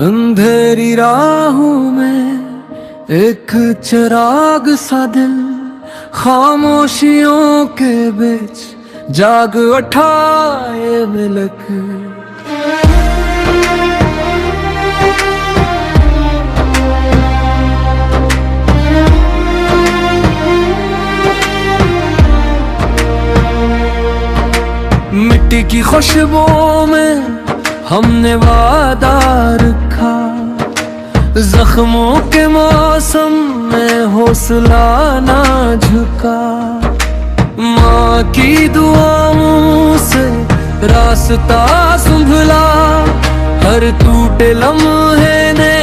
अंधेरी राहों में एक चिराग सा दिल खामोशियों के बीच जाग उठाए मिलक। मिट्टी की खुशबू में हमने वादा रखा, जख्मों के मौसम में हौसला ना झुका। माँ की दुआओं से रास्ता संभला, हर टूटे लम्हे ने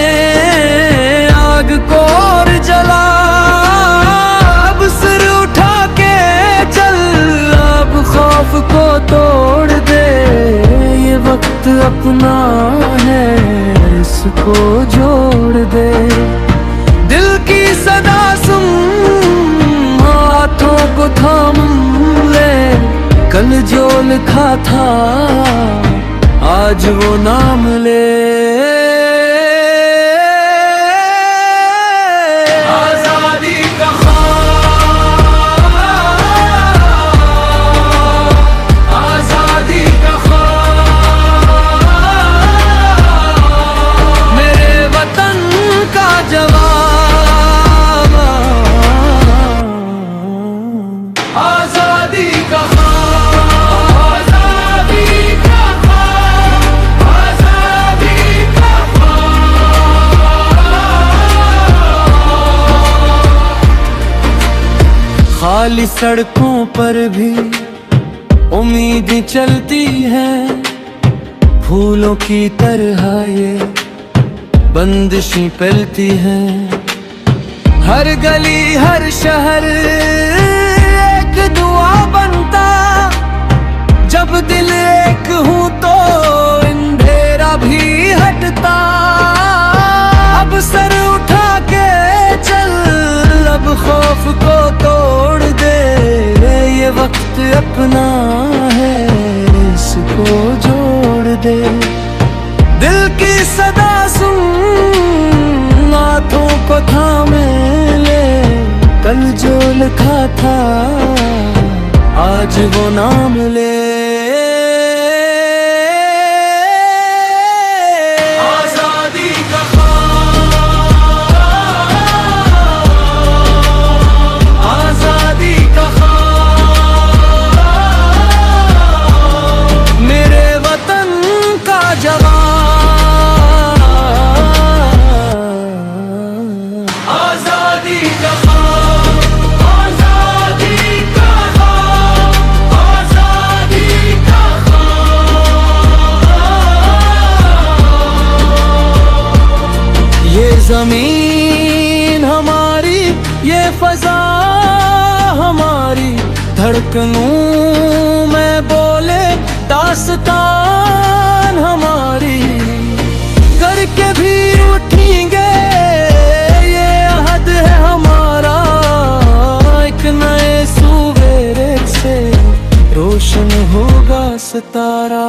आग को और जला। अब सिर उठा के चल, अब खौफ को तोड़ दे, ये वक्त अपना है इसको जोड़ दे। दिल की सदा सुन, हाथों को थाम ले, कल जो लिखा था आज वो नाम ले। खाली सड़कों पर भी उम्मीदें चलती हैं, फूलों की तरह ये बंदिशें फैलती हैं। हर गली हर शहर एक दुआ बनता, जब दिल एक हूँ तो अंधेरा भी हटता। अब सर उठा के चल, अब खौफ को तोड़ दे, ये वक्त अपना है इसको जोड़ दे। दिल की सदा सुन, हाथों को थामे ले, कल जो लिखा था आज वो नाम ले। जमीन हमारी, ये फजा हमारी, धड़कनों में बोले दास्तान हमारी। करके भी उठेंगे ये अहद है हमारा, एक नए सवेरे से रोशन होगा सितारा।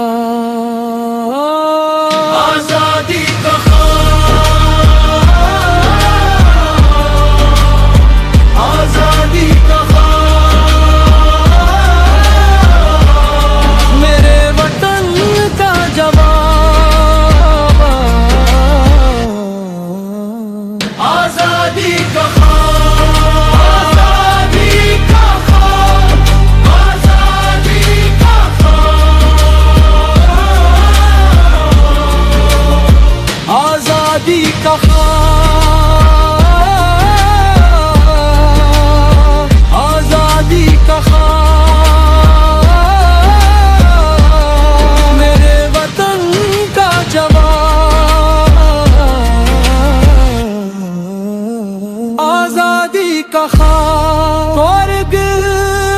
आजादी का स्वर्ग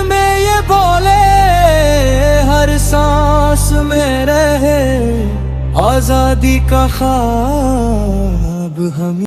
में ये बोले हर सांस में रहे, आजादी का ख्वाब हम